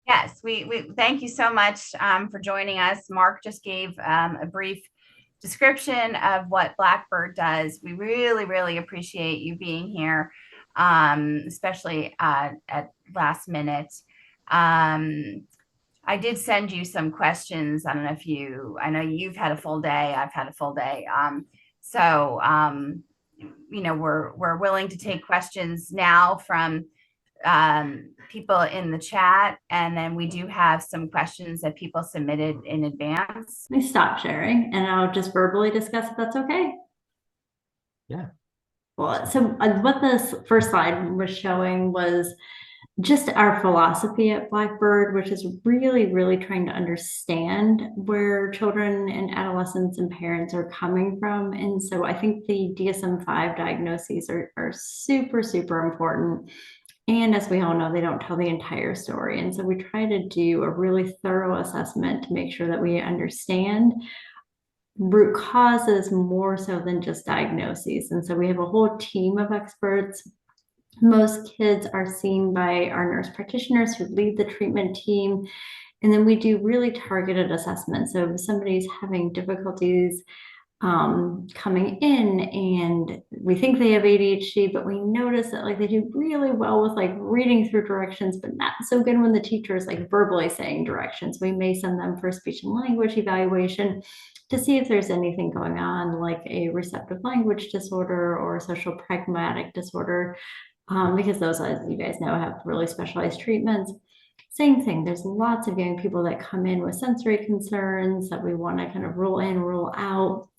Yes, we thank you so much for joining us. Mark just gave a brief description of what Blackbird does. We really, really appreciate you being here, especially at last minute. Um, I did send you some questions. I don't know if I know you've had a full day. I've had a full day. So, we're willing to take questions now from people in the chat. And then we do have some questions that people submitted in advance. Let me stop sharing and I'll just verbally discuss if that's okay. Yeah. Well, so what this first slide was showing was just our philosophy at Blackbird, which is really, really trying to understand where children and adolescents and parents are coming from. And so I think the DSM-5 diagnoses are super, super important. And as we all know, they don't tell the entire story. And so we try to do a really thorough assessment to make sure that we understand root causes more so than just diagnoses. And so we have a whole team of experts. Most kids are seen by our nurse practitioners who lead the treatment team. And then we do really targeted assessments. So if somebody's having difficulties coming in and we think they have ADHD, but we notice that like they do really well with like reading through directions, but not so good when the teacher is like verbally saying directions. We may send them for speech and language evaluation to see if there's anything going on like a receptive language disorder or a social pragmatic disorder, because those, as you guys know, have really specialized treatments. Same thing, there's lots of young people that come in with sensory concerns that we want to kind of rule in, rule out,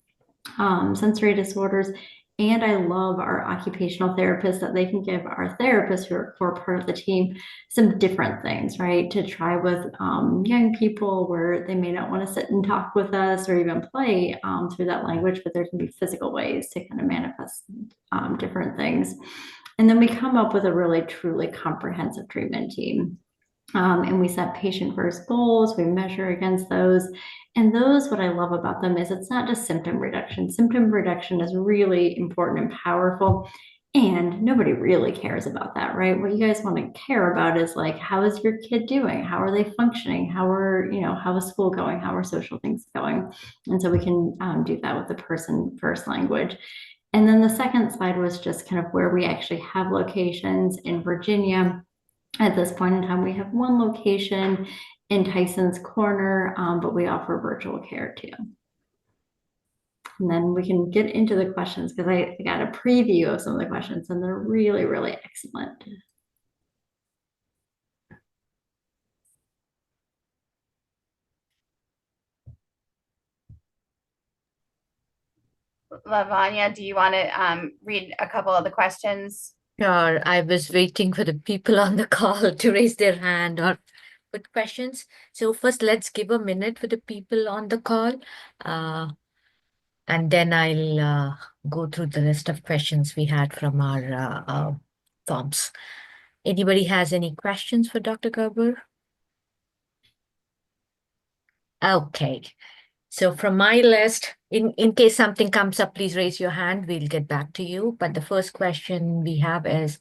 sensory disorders. And I love our occupational therapists that they can give our therapists who are a core part of the team some different things, right? To try with young people where they may not want to sit and talk with us or even play through that language, but there can be physical ways to kind of manifest different things. And then we come up with a really, truly comprehensive treatment team. And we set patient first goals, we measure against those. And those, what I love about them is it's not just symptom reduction. Symptom reduction is really important and powerful. And nobody really cares about that, right? What you guys want to care about is like, how is your kid doing? How are they functioning? How is school going? How are social things going? And so we can do that with the person first language. And then the second slide was just kind of where we actually have locations in Virginia. At this point in time, we have one location in Tyson's Corner, but we offer virtual care too. And then we can get into the questions because I got a preview of some of the questions and they're really, really excellent. Lavanya, do you want to read a couple of the questions? Sure, I was waiting for the people on the call to raise their hand or put questions. So first, let's give a minute for the people on the call, and then I'll go through the rest of questions we had from our forms. Anybody has any questions for Dr. Garber? Okay. So from my list, in case something comes up, please raise your hand. We'll get back to you. But the first question we have is,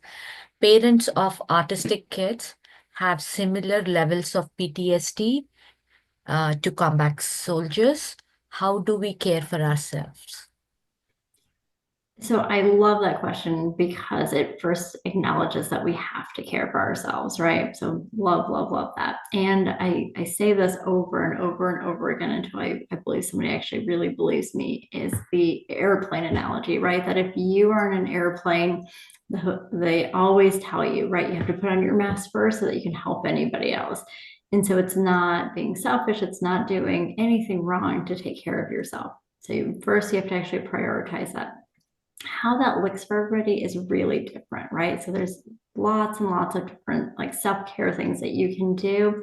parents of autistic kids have similar levels of PTSD to combat soldiers. How do we care for ourselves? So I love that question because it first acknowledges that we have to care for ourselves, right? So love, love, love that. And I say this over and over and over again until I believe somebody actually really believes me, is the airplane analogy, right? That if you are in an airplane, they always tell you, right? You have to put on your mask first so that you can help anybody else. And so it's not being selfish. It's not doing anything wrong to take care of yourself. So first you have to actually prioritize that. How that looks for everybody is really different, right? So there's lots and lots of different like self-care things that you can do.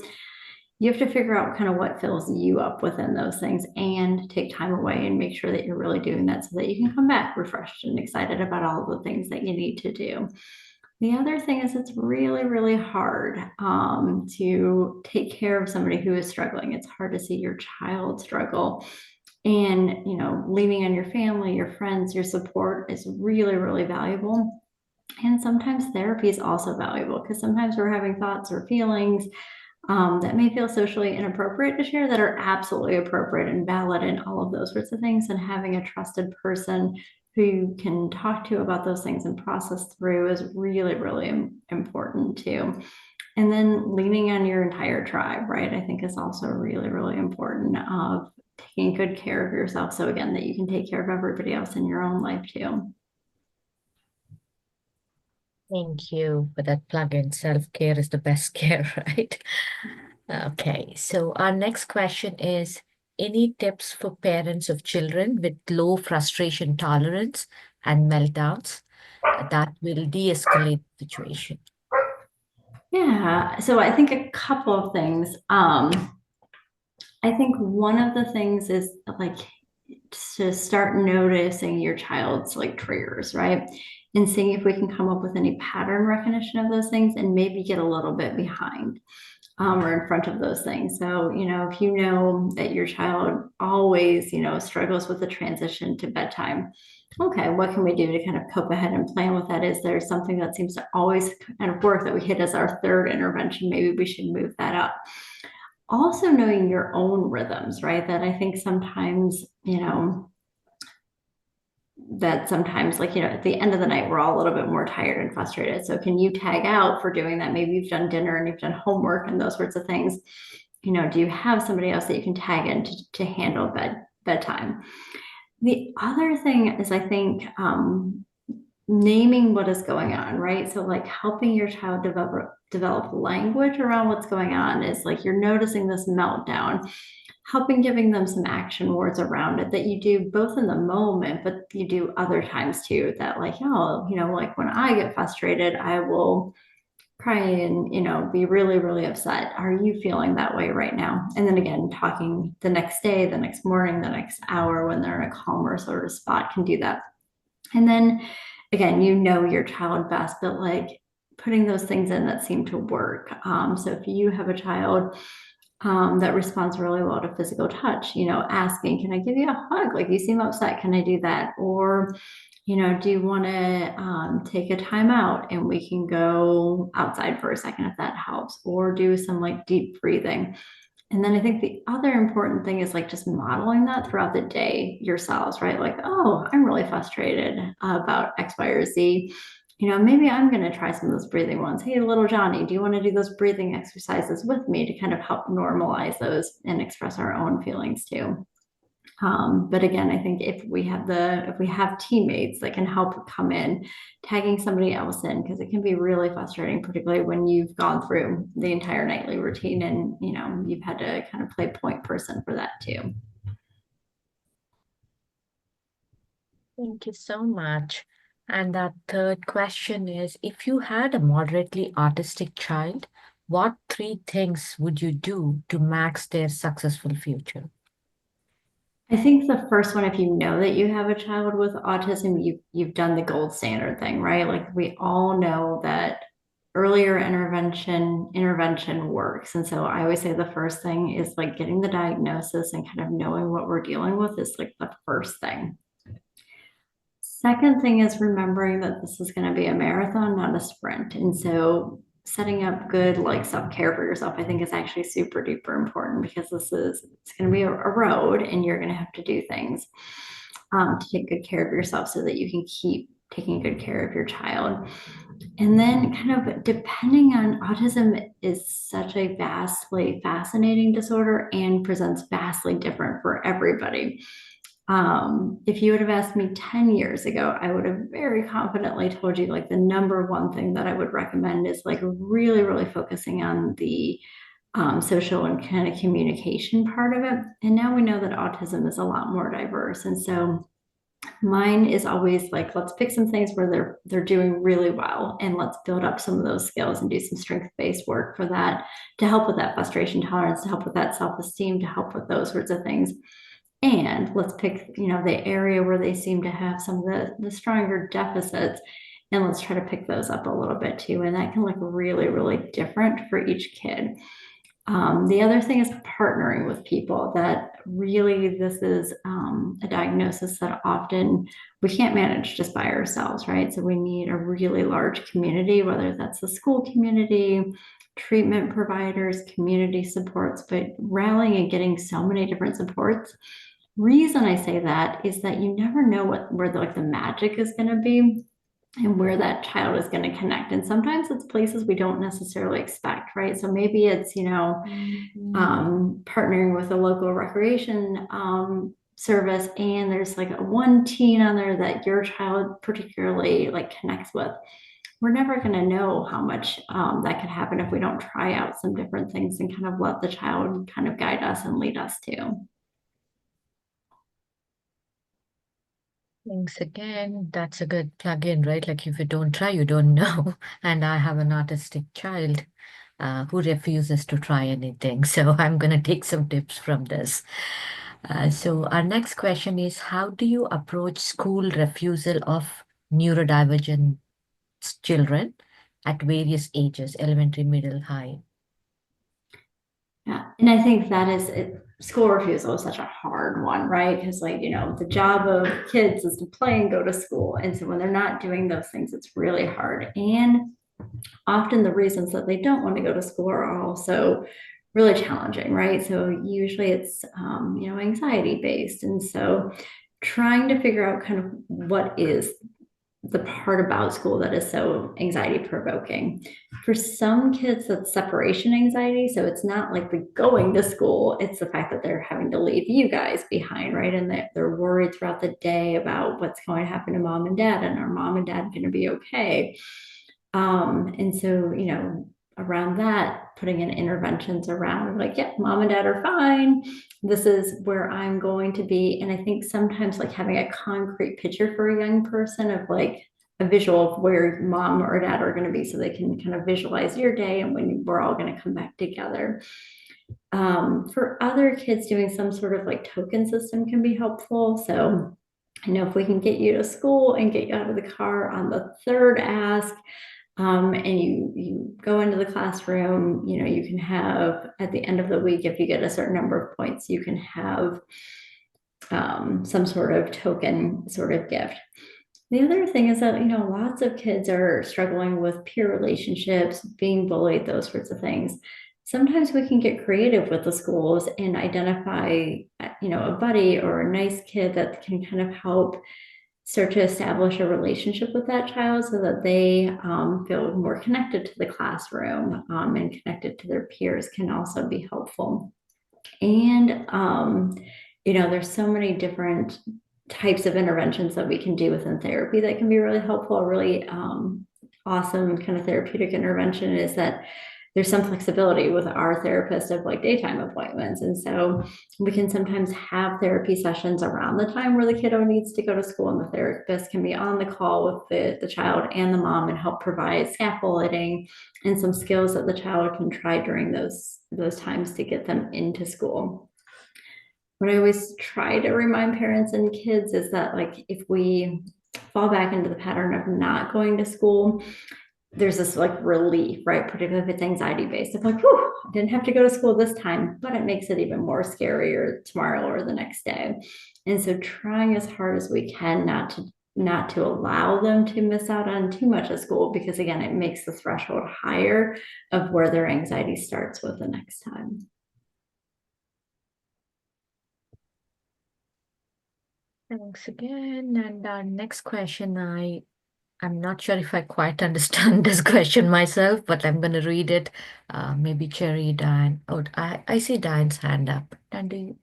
You have to figure out kind of what fills you up within those things and take time away and make sure that you're really doing that so that you can come back refreshed and excited about all the things that you need to do. The other thing is it's really, really hard to take care of somebody who is struggling. It's hard to see your child struggle. And, leaning on your family, your friends, your support is really, really valuable. And sometimes therapy is also valuable because sometimes we're having thoughts or feelings that may feel socially inappropriate to share that are absolutely appropriate and valid and all of those sorts of things. And having a trusted person who you can talk to about those things and process through is really, really important too. And then leaning on your entire tribe, right? I think is also really, really important of taking good care of yourself. So again, that you can take care of everybody else in your own life too. Thank you for that plug-in. Self-care is the best care, right? Okay, so our next question is, any tips for parents of children with low frustration tolerance and meltdowns that will de-escalate the situation? Yeah, so I think a couple of things. I think one of the things is like to start noticing your child's like triggers, right? And seeing if we can come up with any pattern recognition of those things and maybe get a little bit behind or in front of those things. So, if you know that your child always, struggles with the transition to bedtime, okay, what can we do to kind of cope ahead and plan with that? Is there something that seems to always kind of work that we hit as our third intervention? Maybe we should move that up. Also knowing your own rhythms, right? That I think sometimes, like, at the end of the night, we're all a little bit more tired and frustrated. So can you tag out for doing that? Maybe you've done dinner and you've done homework and those sorts of things. Do you have somebody else that you can tag in to handle bedtime? The other thing is, I think, naming what is going on, right? So like helping your child develop language around what's going on is like, you're noticing this meltdown, giving them some action words around it that you do both in the moment, but you do other times too, that like, like when I get frustrated, I will cry and, be really, really upset. Are you feeling that way right now? And then again, talking the next day, the next morning, the next hour when they're in a calmer sort of spot can do that. And then again, your child best, but like putting those things in that seem to work. So if you have a child that responds really well to physical touch, asking, can I give you a hug? Like, you seem upset. Can I do that? Or, do you want to take a time out and we can go outside for a second if that helps, or do some like deep breathing. And then I think the other important thing is like just modeling that throughout the day yourselves, right? Like, oh, I'm really frustrated about X, Y, or Z. Maybe I'm going to try some of those breathing ones. Hey, little Johnny, do you want to do those breathing exercises with me to kind of help normalize those and express our own feelings too? But again, I think if we have teammates that can help come in, tagging somebody else in, because it can be really frustrating, particularly when you've gone through the entire nightly routine and, you've had to kind of play point person for that too. Thank you so much. And that third question is, if you had a moderately autistic child, what 3 things would you do to max their successful future? I think the first one, if you know that you have a child with autism, you've done the gold standard thing, right? Like, we all know that earlier intervention works. And so I always say the first thing is like getting the diagnosis and kind of knowing what we're dealing with is like the first thing. Second thing is remembering that this is going to be a marathon, not a sprint. And so setting up good like self-care for yourself, I think, is actually super duper important, because it's going to be a road and you're going to have to do things to take good care of yourself so that you can keep taking good care of your child. And then kind of depending on, autism is such a vastly fascinating disorder and presents vastly different for everybody. If you would have asked me 10 years ago, I would have very confidently told you like the number one thing that I would recommend is like really, really focusing on the social and kind of communication part of it. And now we know that autism is a lot more diverse. And so mine is always like, let's pick some things where they're doing really well, and let's build up some of those skills and do some strength-based work for that, to help with that frustration tolerance, to help with that self-esteem, to help with those sorts of things. And let's pick, the area where they seem to have some of the stronger deficits, and let's try to pick those up a little bit too. And that can look really, really different for each kid. The other thing is partnering with people that really this is a diagnosis that often we can't manage just by ourselves, right? So we need a really large community, whether that's the school community, treatment providers, community supports, but rallying and getting so many different supports. Reason I say that is that you never know where the magic is going to be and where that child is going to connect. And sometimes it's places we don't necessarily expect, right? So maybe it's, partnering with a local recreation service, and there's like a one teen on there that your child particularly like connects with. We're never going to know how much that could happen if we don't try out some different things and kind of let the child kind of guide us and lead us too. Thanks again. That's a good plug-in, right? Like if you don't try, you don't know. And I have an autistic child who refuses to try anything. So I'm going to take some tips from this. So our next question is, how do you approach school refusal of neurodivergent children at various ages, elementary, middle, high? Yeah, and I think that is it. School refusal is such a hard one, right? Because the job of kids is to play and go to school. And so when they're not doing those things, it's really hard. And often the reasons that they don't want to go to school are also really challenging, right? So usually it's, anxiety based. And so trying to figure out kind of what is the part about school that is so anxiety provoking. For some kids, that's separation anxiety. So it's not like the going to school, it's the fact that they're having to leave you guys behind, right? And that they're worried throughout the day about what's going to happen to mom and dad, and are mom and dad going to be okay? And so, around that, putting in interventions around like, yeah, mom and dad are fine. This is where I'm going to be. And I think sometimes like having a concrete picture for a young person of like a visual of where mom or dad are going to be, so they can kind of visualize your day and when we're all going to come back together. For other kids, doing some sort of like token system can be helpful. So I know if we can get you to school and get you out of the car on the third ask, and you go into the classroom, you can have at the end of the week, if you get a certain number of points, you can have some sort of token sort of gift. The other thing is that, lots of kids are struggling with peer relationships, being bullied, those sorts of things. Sometimes we can get creative with the schools and identify, a buddy or a nice kid that can kind of help start to establish a relationship with that child so that they feel more connected to the classroom and connected to their peers can also be helpful. And, there's so many different types of interventions that we can do within therapy that can be really helpful. A really awesome kind of therapeutic intervention is that there's some flexibility with our therapist of like daytime appointments. And so we can sometimes have therapy sessions around the time where the kiddo needs to go to school, and the therapist can be on the call with the child and the mom and help provide scaffolding and some skills that the child can try during those times to get them into school. What I always try to remind parents and kids is that like if we fall back into the pattern of not going to school, there's this like relief, right? Particularly if it's anxiety based. It's like, whew, I didn't have to go to school this time, but it makes it even more scarier tomorrow or the next day. And so trying as hard as we can not to allow them to miss out on too much of school, because again, it makes the threshold higher of where their anxiety starts with the next time. Thanks again. And our next question, I'm not sure if I quite understand this question myself, but I'm going to read it. Maybe Cherry, Diane. Oh, I see Diane's hand up. Dan, do you?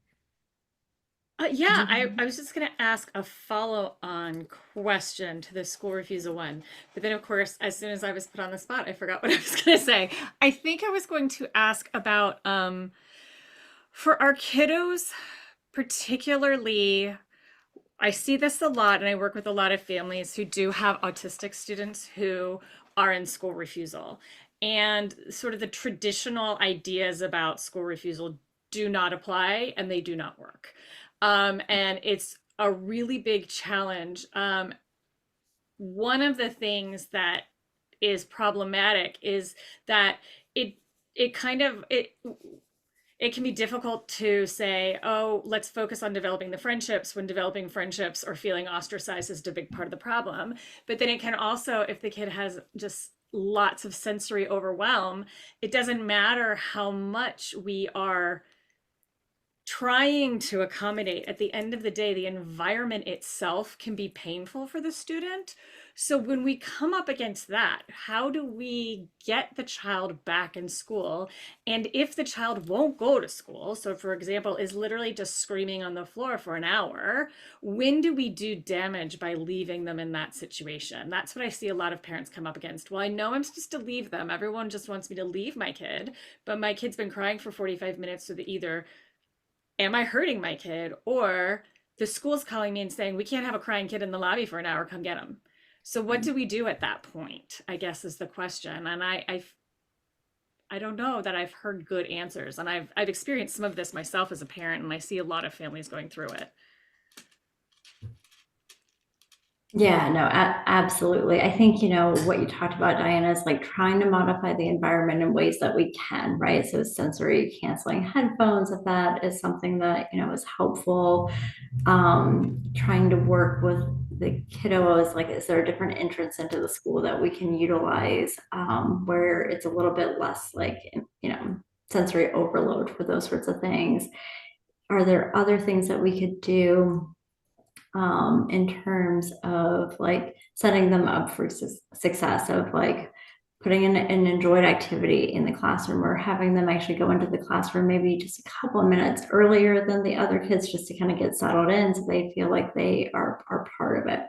Yeah, I was just going to ask a follow-on question to the school refusal one. But then, of course, as soon as I was put on the spot, I forgot what I was going to say. I think I was going to ask about for our kiddos, particularly, I see this a lot, and I work with a lot of families who do have autistic students who are in school refusal. And sort of the traditional ideas about school refusal do not apply, and they do not work. And it's a really big challenge. One of the things that is problematic is that it it can be difficult to say, oh, let's focus on developing the friendships when developing friendships or feeling ostracized is a big part of the problem. But then it can also, if the kid has just lots of sensory overwhelm, it doesn't matter how much we are trying to accommodate. At the end of the day, the environment itself can be painful for the student. So when we come up against that, how do we get the child back in school? And if the child won't go to school, so for example, is literally just screaming on the floor for an hour, when do we do damage by leaving them in that situation? That's what I see a lot of parents come up against. Well, I know I'm supposed to leave them. Everyone just wants me to leave my kid, but my kid's been crying for 45 minutes, so that either am I hurting my kid, or the school's calling me and saying, we can't have a crying kid in the lobby for an hour, come get him. So what do we do at that point, I guess, is the question. And I don't know that I've heard good answers. And I've experienced some of this myself as a parent, and I see a lot of families going through it. Yeah, no, absolutely. I think, what you talked about, Diana, is like trying to modify the environment in ways that we can, right? So sensory canceling headphones, if that is something that, is helpful. Trying to work with the kiddos, like, is there a different entrance into the school that we can utilize, where it's a little bit less like, sensory overload for those sorts of things? Are there other things that we could do in terms of like setting them up for success, of like putting in an enjoyed activity in the classroom, or having them actually go into the classroom maybe just a couple of minutes earlier than the other kids, just to kind of get settled in so they feel like they are part of it.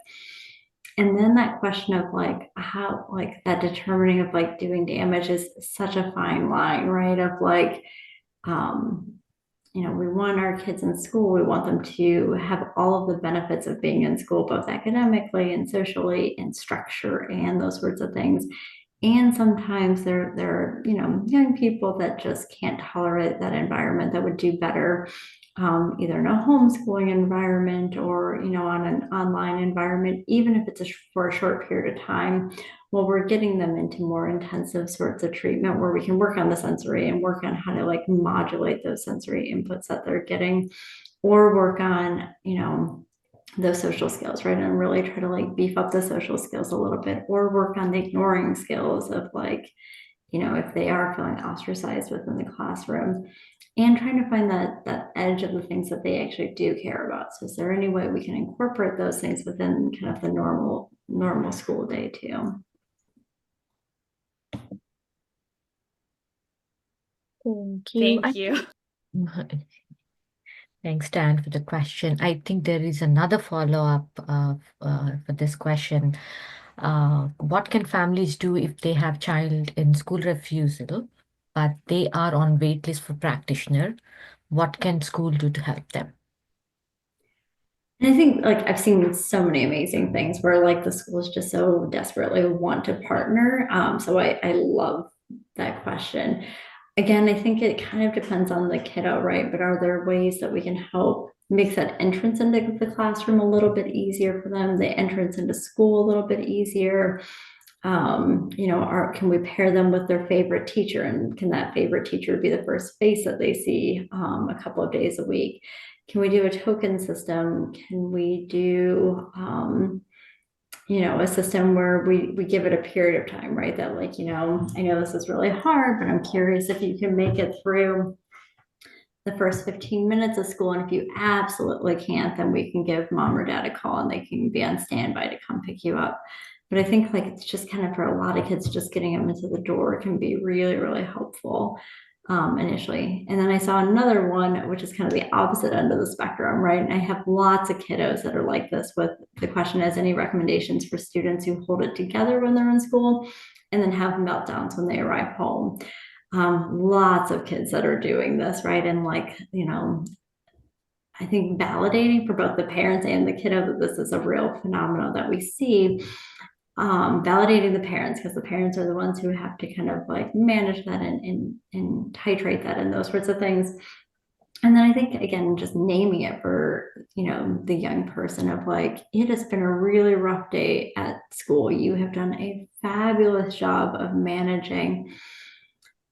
And then that question of like how, like that determining of like doing damage is such a fine line, right? Of like, we want our kids in school. We want them to have all of the benefits of being in school, both academically and socially and structure and those sorts of things. And sometimes there are, young people that just can't tolerate that environment, that would do better either in a homeschooling environment or, on an online environment, even if it's for a short period of time. Well, we're getting them into more intensive sorts of treatment where we can work on the sensory and work on how to like modulate those sensory inputs that they're getting, or work on, those social skills, right? And really try to like beef up the social skills a little bit, or work on the ignoring skills of like, if they are feeling ostracized within the classroom, and trying to find that edge of the things that they actually do care about. So is there any way we can incorporate those things within kind of the normal school day too? Thank you. Thank you. Thanks, Dan, for the question. I think there is another follow-up for this question. What can families do if they have child in school refusal, but they are on wait list for practitioner? What can school do to help them? And I think like I've seen so many amazing things where like the schools just so desperately want to partner. So I love that question. Again, I think it kind of depends on the kiddo, right? But are there ways that we can help make that entrance into the classroom a little bit easier for them, the entrance into school a little bit easier? Can we pair them with their favorite teacher, and can that favorite teacher be the first face that they see a couple of days a week? Can we do a token system? Can we do a system where we give it a period of time, right? That like, I know this is really hard, but I'm curious if you can make it through the first 15 minutes of school. And if you absolutely can't, then we can give mom or dad a call and they can be on standby to come pick you up. But I think like it's just kind of, for a lot of kids, just getting them into the door can be really, really helpful initially. And then I saw another one, which is kind of the opposite end of the spectrum, right? And I have lots of kiddos that are like this, with the question is, any recommendations for students who hold it together when they're in school and then have meltdowns when they arrive home? Lots of kids that are doing this, right? And like, I think validating for both the parents and the kiddo that this is a real phenomenon that we see. Validating the parents, because the parents are the ones who have to kind of like manage that and titrate that and those sorts of things. And then I think, again, just naming it for, the young person of like, it has been a really rough day at school. You have done a fabulous job of managing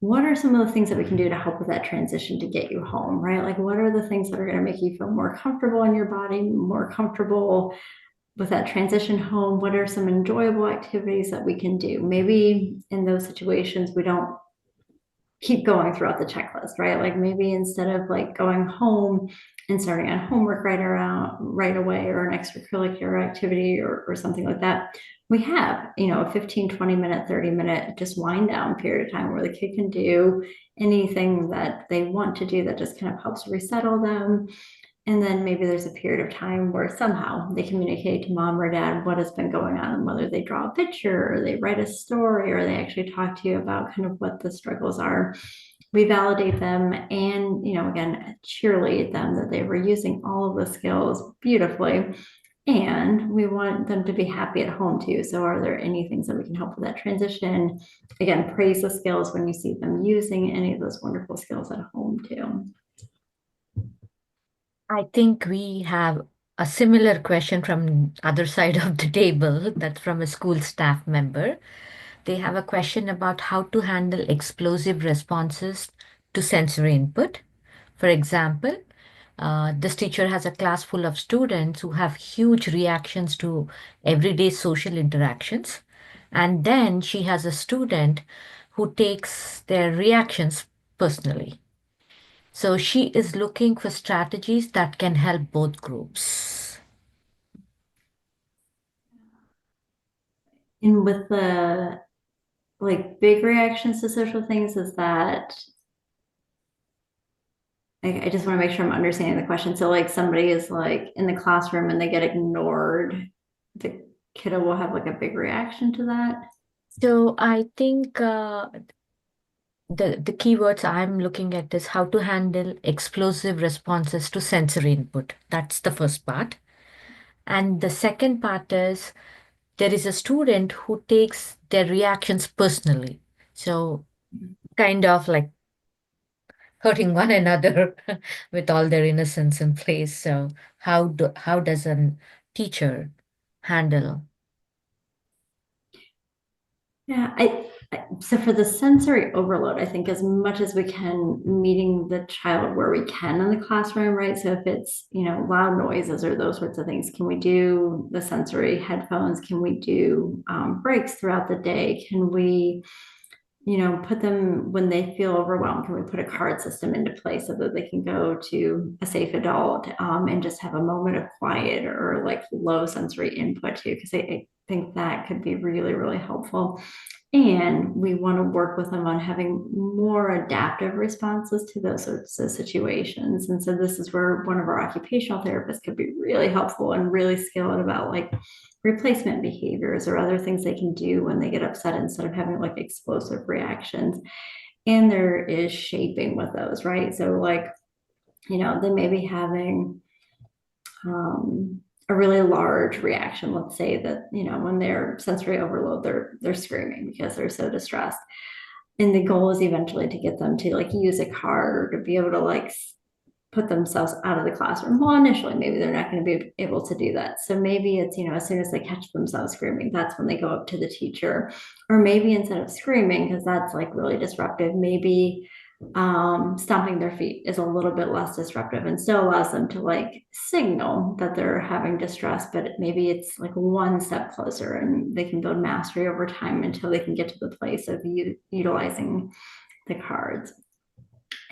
what are some of the things that we can do to help with that transition to get you home, right? Like, what are the things that are going to make you feel more comfortable in your body, more comfortable with that transition home? What are some enjoyable activities that we can do? Maybe in those situations, we don't keep going throughout the checklist, right? Like maybe instead of like going home and starting on homework right away or an extracurricular activity or something like that, we have, a 15, 20 minute, 30 minute just wind down period of time where the kid can do anything that they want to do that just kind of helps resettle them. And then maybe there's a period of time where somehow they communicate to mom or dad what has been going on, and whether they draw a picture or they write a story or they actually talk to you about kind of what the struggles are. We validate them and, again, cheerlead them that they were using all of the skills beautifully. And we want them to be happy at home too. So are there any things that we can help with that transition? Again, praise the skills when you see them using any of those wonderful skills at home too. I think we have a similar question from other side of the table. That's from a school staff member. They have a question about how to handle explosive responses to sensory input. For example, this teacher has a class full of students who have huge reactions to everyday social interactions. And then she has a student who takes their reactions personally. So she is looking for strategies that can help both groups. And with the like big reactions to social things, is that I just want to make sure I'm understanding the question. So like somebody is like in the classroom and they get ignored, the kiddo will have like a big reaction to that. So I think the keywords I'm looking at is how to handle explosive responses to sensory input. That's the first part. And the second part is there is a student who takes their reactions personally. So kind of like hurting one another with all their innocence in place. So how does a teacher handle? Yeah, so for the sensory overload, I think as much as we can, meeting the child where we can in the classroom, right? So if it's, loud noises or those sorts of things, can we do the sensory headphones? Can we do breaks throughout the day? Can we, put them when they feel overwhelmed? Can we put a card system into place so that they can go to a safe adult and just have a moment of quiet or like low sensory input too? Because I think that could be really, really helpful. And we want to work with them on having more adaptive responses to those sorts of situations. And so this is where one of our occupational therapists could be really helpful and really skilled about like replacement behaviors or other things they can do when they get upset instead of having like explosive reactions. And there is shaping with those, right? So like, they may be having a really large reaction. Let's say that, when they're sensory overload, they're screaming because they're so distressed. And the goal is eventually to get them to like use a card or to be able to like put themselves out of the classroom. Well, initially, maybe they're not going to be able to do that. So maybe it's, as soon as they catch themselves screaming, that's when they go up to the teacher. Or maybe instead of screaming, because that's like really disruptive, maybe stomping their feet is a little bit less disruptive and still allows them to like signal that they're having distress, but maybe it's like one step closer and they can build mastery over time until they can get to the place of utilizing the cards.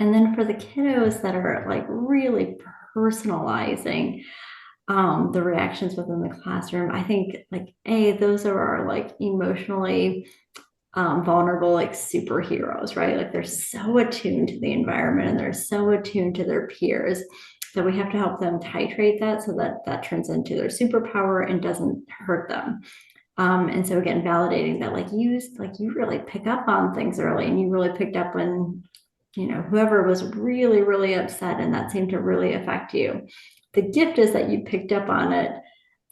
And then for the kiddos that are like really personalizing the reactions within the classroom, I think like those are our like emotionally vulnerable like superheroes, right? Like they're so attuned to the environment and they're so attuned to their peers that we have to help them titrate that so that that turns into their superpower and doesn't hurt them. And so again, validating that like you really pick up on things early and you really picked up when, whoever was really, really upset and that seemed to really affect you. The gift is that you picked up on it.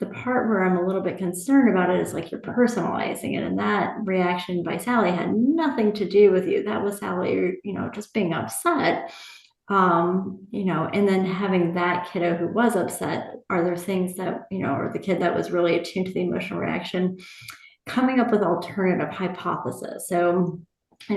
The part where I'm a little bit concerned about it is like you're personalizing it. And that reaction by Sally had nothing to do with you. That was Sally, just being upset. And then having that kiddo who was upset, are there things that, or the kid that was really attuned to the emotional reaction, coming up with alternative hypothesis. So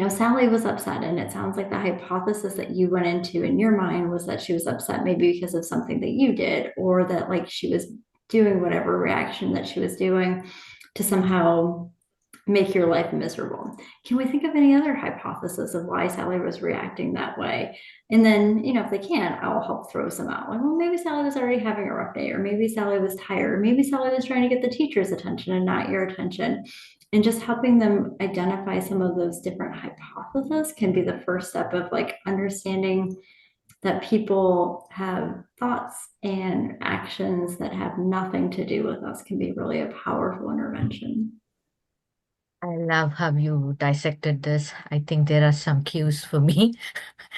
Sally was upset, and it sounds like the hypothesis that you went into in your mind was that she was upset maybe because of something that you did, or that like she was doing whatever reaction that she was doing to somehow make your life miserable. Can we think of any other hypothesis of why Sally was reacting that way? And then, if they can't, I'll help throw some out. Like, well, maybe Sally was already having a rough day, or maybe Sally was tired, or maybe Sally was trying to get the teacher's attention and not your attention. And just helping them identify some of those different hypotheses can be the first step of like understanding that people have thoughts and actions that have nothing to do with us can be really a powerful intervention. I love how you dissected this. I think there are some cues for me.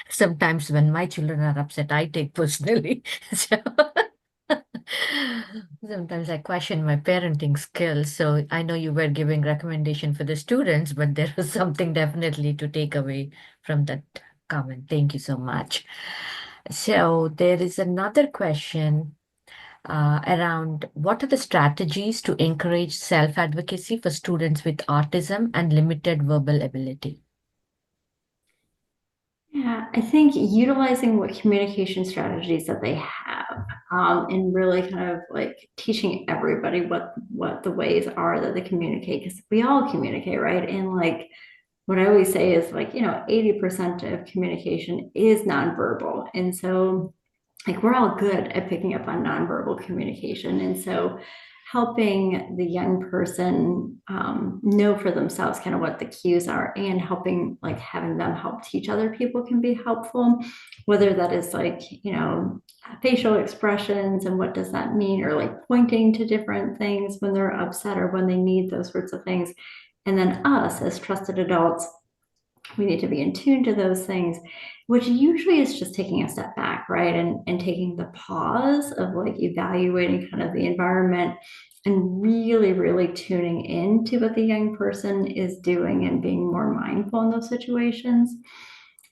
Sometimes when my children are upset, I take personally. So sometimes I question my parenting skills. So I know you were giving recommendation for the students, but there was something definitely to take away from that comment. Thank you so much. So there is another question around what are the strategies to encourage self-advocacy for students with autism and limited verbal ability? Yeah, I think utilizing what communication strategies that they have, and really kind of like teaching everybody what the ways are that they communicate, because we all communicate, right? And like what I always say is like, 80% of communication is nonverbal. And so like we're all good at picking up on nonverbal communication. And so helping the young person know for themselves kind of what the cues are, and helping like having them help teach other people can be helpful, whether that is like, facial expressions and what does that mean, or like pointing to different things when they're upset or when they need those sorts of things. And then us as trusted adults, we need to be in tune to those things, which usually is just taking a step back, right? And taking the pause of like evaluating kind of the environment and really, really tuning into what the young person is doing and being more mindful in those situations.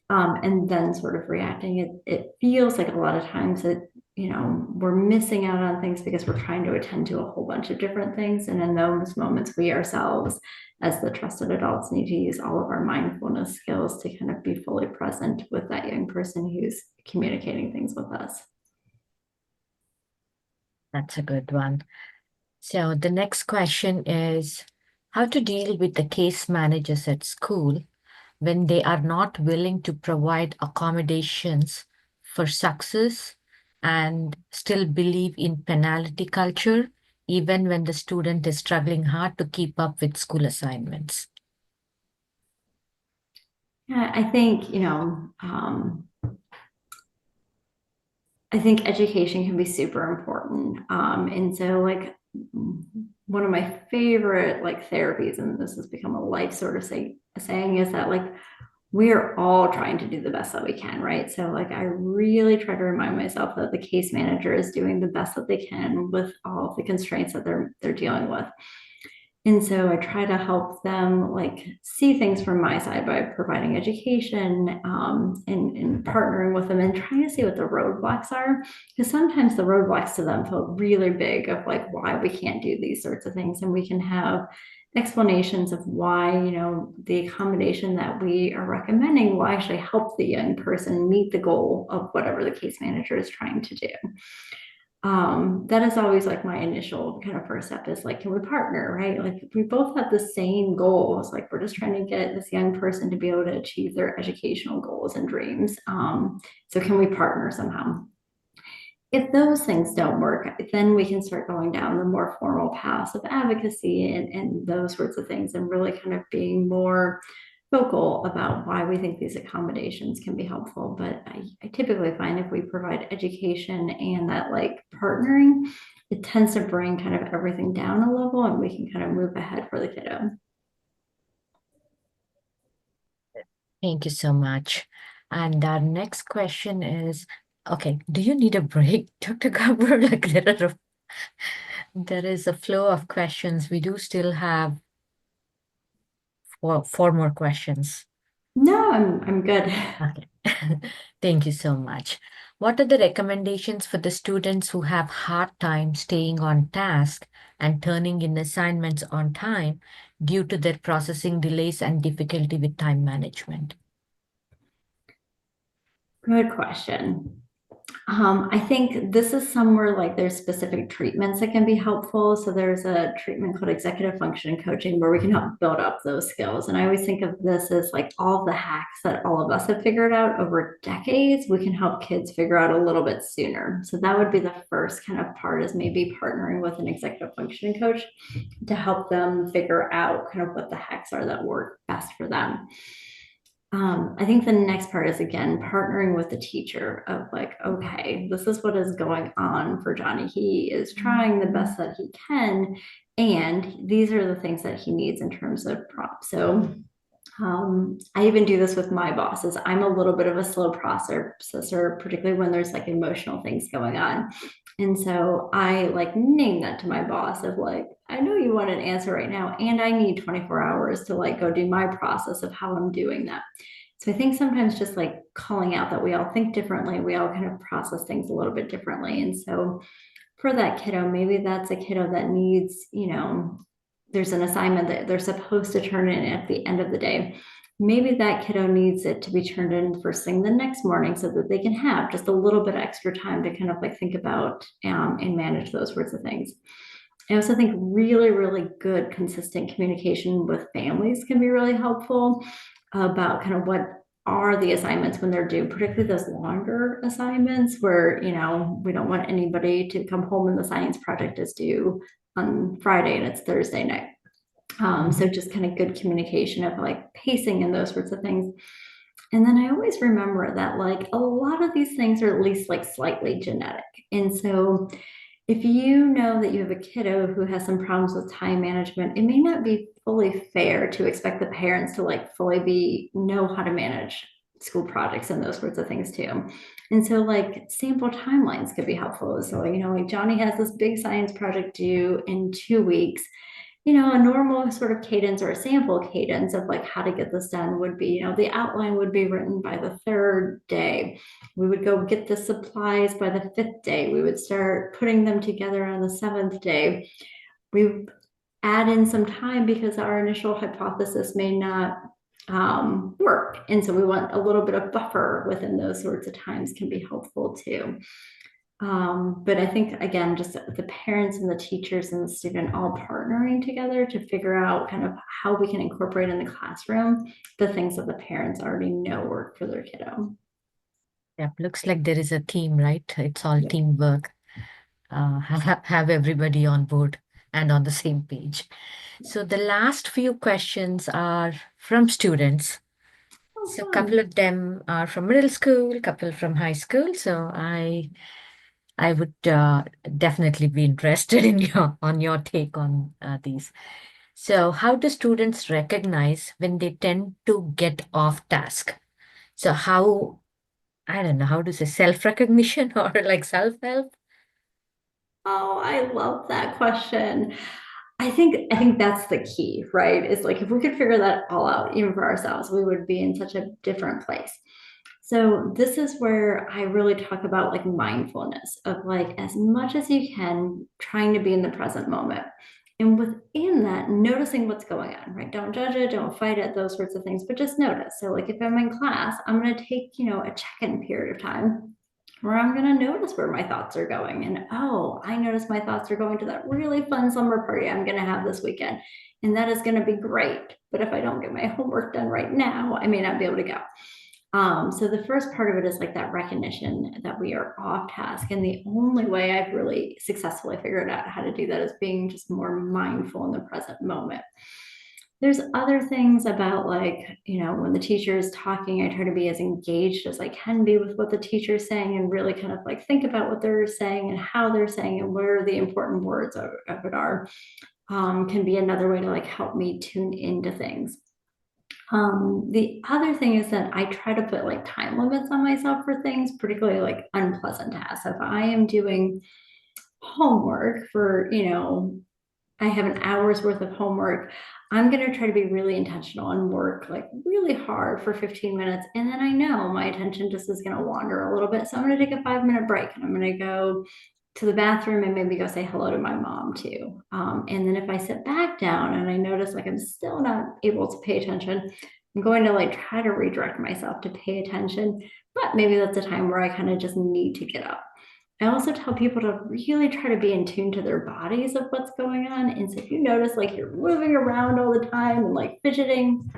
And then sort of reacting. It feels like a lot of times that, we're missing out on things because we're trying to attend to a whole bunch of different things. And in those moments, we ourselves, as the trusted adults, need to use all of our mindfulness skills to kind of be fully present with that young person who's communicating things with us. That's a good one. So the next question is how to deal with the case managers at school when they are not willing to provide accommodations for success and still believe in penalty culture, even when the student is struggling hard to keep up with school assignments. Yeah, I think, I think education can be super important. And so like one of my favorite like therapies, and this has become a life sort of saying, is that like we're all trying to do the best that we can, right? So like I really try to remind myself that the case manager is doing the best that they can with all of the constraints that they're dealing with. And so I try to help them like see things from my side by providing education, and partnering with them and trying to see what the roadblocks are. Because sometimes the roadblocks to them feel really big, of like why we can't do these sorts of things. And we can have explanations of why, the accommodation that we are recommending will actually help the young person meet the goal of whatever the case manager is trying to do. That is always like my initial kind of first step, is like, can we partner, right? Like we both have the same goals. Like we're just trying to get this young person to be able to achieve their educational goals and dreams. So can we partner somehow? If those things don't work, then we can start going down the more formal paths of advocacy and those sorts of things, and really kind of being more vocal about why we think these accommodations can be helpful. But I typically find if we provide education and that like partnering, it tends to bring kind of everything down a level, and we can kind of move ahead for the kiddo. Thank you so much. And our next question is, okay, do you need a break, Dr. Garber? Like there is a flow of questions. We do still have four more questions. No, I'm good. Okay. Thank you so much. What are the recommendations for the students who have hard time staying on task and turning in assignments on time due to their processing delays and difficulty with time management? Good question. I think this is somewhere like there's specific treatments that can be helpful. So there's a treatment called executive function coaching where we can help build up those skills. And I always think of this as like all the hacks that all of us have figured out over decades, we can help kids figure out a little bit sooner. So that would be the first kind of part, is maybe partnering with an executive functioning coach to help them figure out kind of what the hacks are that work best for them. I think the next part is, again, partnering with the teacher of like, okay, this is what is going on for Johnny. He is trying the best that he can, and these are the things that he needs in terms of prompts. So I even do this with my bosses. I'm a little bit of a slow processor, particularly when there's like emotional things going on. And so I like name that to my boss of like, I know you want an answer right now, and I need 24 hours to like go do my process of how I'm doing that. So I think sometimes just like calling out that we all think differently, we all kind of process things a little bit differently. And so for that kiddo, maybe that's a kiddo that needs, there's an assignment that they're supposed to turn in at the end of the day. Maybe that kiddo needs it to be turned in first thing the next morning so that they can have just a little bit extra time to kind of like think about and manage those sorts of things. I also think really, really good, consistent communication with families can be really helpful about kind of what are the assignments when they're due, particularly those longer assignments where, we don't want anybody to come home and the science project is due on Friday and it's Thursday night. So just kind of good communication of like pacing and those sorts of things. And then I always remember that like a lot of these things are at least like slightly genetic. And so if you know that you have a kiddo who has some problems with time management, it may not be fully fair to expect the parents to like fully know how to manage school projects and those sorts of things too. And so like sample timelines could be helpful. So, like Johnny has this big science project due in 2 weeks. A normal sort of cadence or a sample cadence of like how to get this done would be, the outline would be written by the 3rd day. We would go get the supplies by the 5th day. We would start putting them together on the 7th day. We add in some time because our initial hypothesis may not work. And so we want a little bit of buffer within those sorts of times can be helpful too. But I think, again, just the parents and the teachers and the student all partnering together to figure out kind of how we can incorporate in the classroom the things that the parents already know work for their kiddo. Yeah, looks like there is a team, right? It's all teamwork. Have everybody on board and on the same page. So the last few questions are from students. So a couple of them are from middle school, a couple from high school. So I would definitely be interested in your take on these. So how do students recognize when they tend to get off task? So I don't know, how to say self-recognition or like self-help? Oh, I love that question. I think that's the key, right? Is like if we could figure that all out, even for ourselves, we would be in such a different place. So this is where I really talk about like mindfulness of like as much as you can trying to be in the present moment. And within that, noticing what's going on, right? Don't judge it, don't fight it, those sorts of things, but just notice. So like if I'm in class, I'm going to take, a check-in period of time where I'm going to notice where my thoughts are going. And I notice my thoughts are going to that really fun summer party I'm going to have this weekend. And that is going to be great. But if I don't get my homework done right now, I may not be able to go. So the first part of it is like that recognition that we are off task. And the only way I've really successfully figured out how to do that is being just more mindful in the present moment. There's other things about like, when the teacher is talking, I try to be as engaged as I can be with what the teacher is saying and really kind of like think about what they're saying and how they're saying and where the important words of it are, can be another way to like help me tune into things. The other thing is that I try to put like time limits on myself for things, particularly like unpleasant tasks. If I am doing homework for, I have an hour's worth of homework, I'm going to try to be really intentional and work like really hard for 15 minutes. And then I know my attention just is going to wander a little bit. So I'm going to take a 5-minute break and I'm going to go to the bathroom and maybe go say hello to my mom too. And then if I sit back down and I notice like I'm still not able to pay attention, I'm going to like try to redirect myself to pay attention, but maybe that's a time where I kind of just need to get up. I also tell people to really try to be in tune to their bodies of what's going on. And so if you notice like you're moving around all the time and like fidgeting,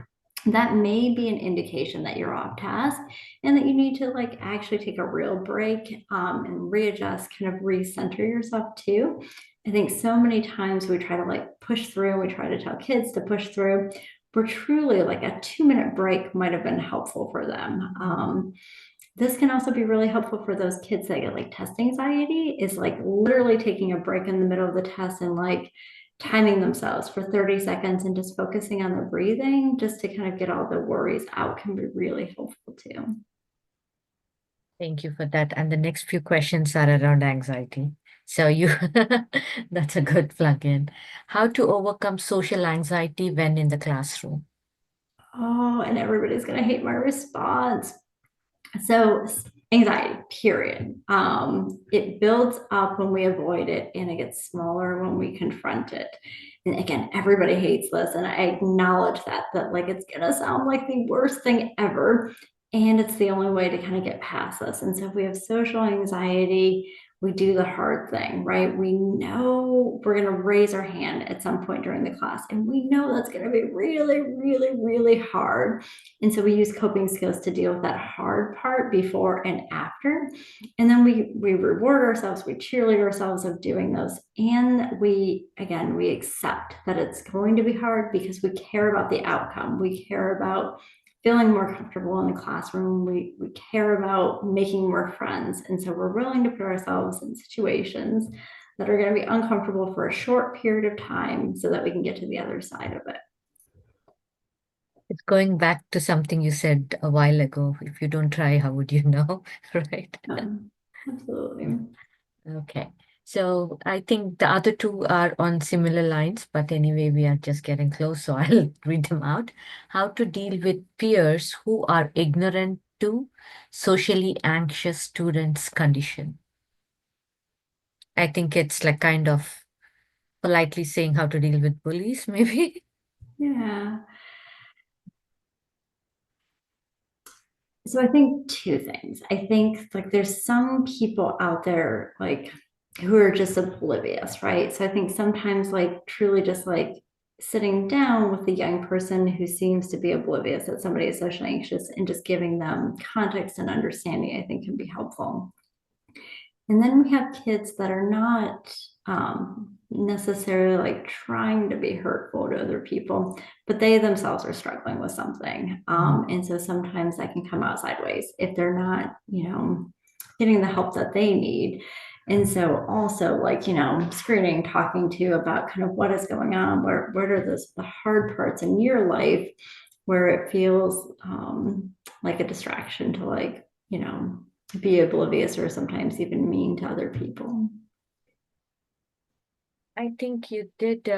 that may be an indication that you're off task and that you need to like actually take a real break and readjust, kind of recenter yourself too. I think so many times we try to like push through, we try to tell kids to push through, where truly like a 2-minute break might have been helpful for them. This can also be really helpful for those kids that get like test anxiety, is like literally taking a break in the middle of the test and like timing themselves for 30 seconds and just focusing on their breathing just to kind of get all the worries out can be really helpful too. Thank you for that. And the next few questions are around anxiety. So you, that's a good plug-in. How to overcome social anxiety when in the classroom? Oh, and everybody's going to hate my response. So anxiety, period. It builds up when we avoid it and it gets smaller when we confront it. And again, everybody hates this. And I acknowledge that like it's going to sound like the worst thing ever. And it's the only way to kind of get past this. And so if we have social anxiety, we do the hard thing, right? We know we're going to raise our hand at some point during the class, and we know that's going to be really, really, really hard. And so we use coping skills to deal with that hard part before and after. And then we reward ourselves, we cheerlead ourselves of doing those. And we accept that it's going to be hard because we care about the outcome. We care about feeling more comfortable in the classroom. We care about making more friends. And so we're willing to put ourselves in situations that are going to be uncomfortable for a short period of time so that we can get to the other side of it. It's going back to something you said a while ago. If you don't try, how would you know? Right? Absolutely. Okay. So I think the other two are on similar lines, but anyway, we are just getting close, so I'll read them out. How to deal with peers who are ignorant to socially anxious students' condition. I think it's like kind of politely saying how to deal with bullies, maybe. Yeah. So I think two things. I think like there's some people out there like who are just oblivious, right? So I think sometimes like truly just like sitting down with a young person who seems to be oblivious that somebody is socially anxious and just giving them context and understanding, I think can be helpful. And then we have kids that are not necessarily like trying to be hurtful to other people, but they themselves are struggling with something. And so sometimes that can come out sideways if they're not, getting the help that they need. And so also like, screening, talking to about kind of what is going on, what are the hard parts in your life where it feels like a distraction to like, be oblivious or sometimes even mean to other people. I think you did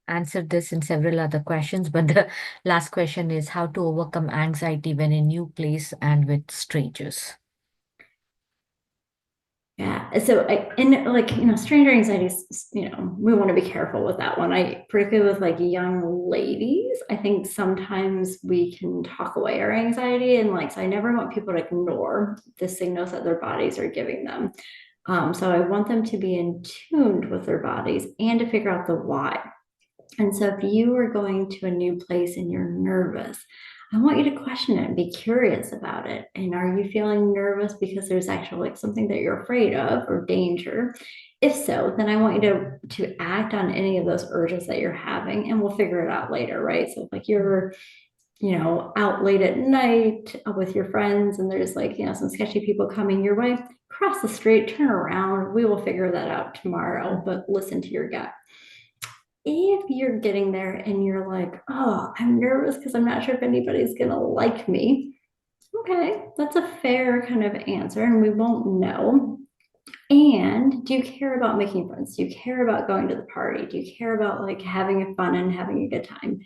answer this in several other questions, but the last question is how to overcome anxiety when in a new place and with strangers. Yeah. So stranger anxieties, we want to be careful with that one. Particularly with like young ladies, I think sometimes we can talk away our anxiety so I never want people to ignore the signals that their bodies are giving them. So I want them to be in tune with their bodies and to figure out the why. And so if you are going to a new place and you're nervous, I want you to question it and be curious about it. And are you feeling nervous because there's actually like something that you're afraid of or danger? If so, then I want you to act on any of those urges that you're having, and we'll figure it out later, right? So like you're, out late at night with your friends and there's like, some sketchy people coming your way, cross the street, turn around. We will figure that out tomorrow, but listen to your gut. If you're getting there and you're like, oh, I'm nervous because I'm not sure if anybody's going to like me. Okay, that's a fair kind of answer, and we won't know. And do you care about making friends? Do you care about going to the party? Do you care about like having fun and having a good time?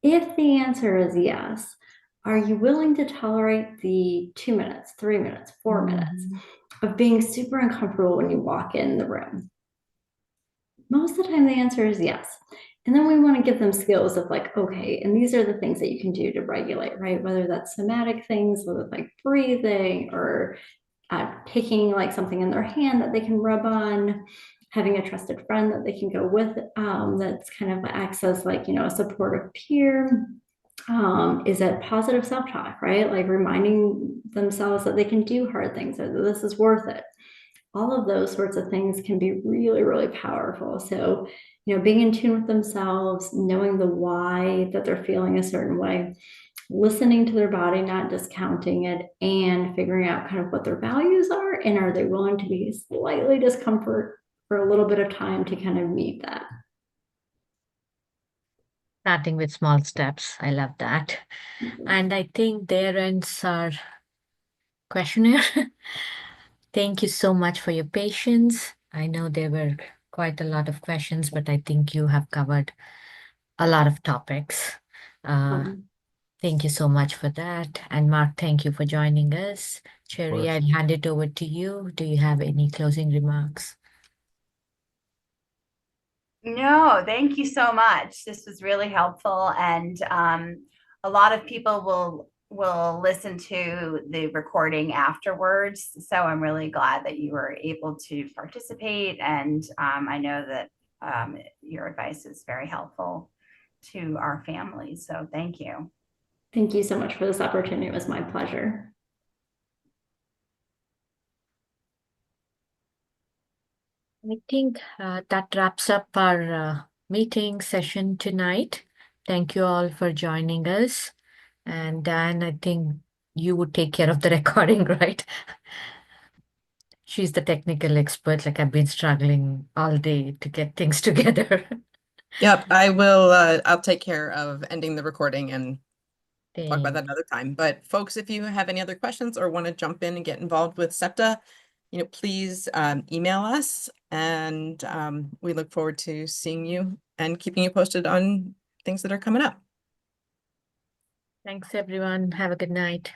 If the answer is yes, are you willing to tolerate the 2 minutes, 3 minutes, 4 minutes of being super uncomfortable when you walk in the room? Most of the time, the answer is yes. And then we want to give them skills of like, okay, and these are the things that you can do to regulate, right? Whether that's somatic things, whether like breathing or taking like something in their hand that they can rub on, having a trusted friend that they can go with, that's kind of acts as like, a supportive peer. Is it positive self-talk, right? Like reminding themselves that they can do hard things, or that this is worth it. All of those sorts of things can be really, really powerful. So, being in tune with themselves, knowing the why that they're feeling a certain way, listening to their body, not discounting it, and figuring out kind of what their values are, and are they willing to be slightly discomfort for a little bit of time to kind of meet that. Starting with small steps. I love that. And I think there ends our questionnaire. Thank you so much for your patience. I know there were quite a lot of questions, but I think you have covered a lot of topics. Thank you so much for that. And Mark, thank you for joining us. Cherry, course. I'll hand it over to you. Do you have any closing remarks? No, thank you so much. This was really helpful, and a lot of people will listen to the recording afterwards. So I'm really glad that you were able to participate, and I know that your advice is very helpful to our families. So thank you. Thank you so much for this opportunity. It was my pleasure. I think that wraps up our meeting session tonight. Thank you all for joining us. And Dan, I think you would take care of the recording, right? She's the technical expert. Like I've been struggling all day to get things together. Yep, I will. I'll take care of ending the recording and talk about that Thanks. another time. But folks, if you have any other questions or want to jump in and get involved with SEPTA, please email us, and we look forward to seeing you and keeping you posted on things that are coming up. Thanks, everyone. Have a good night.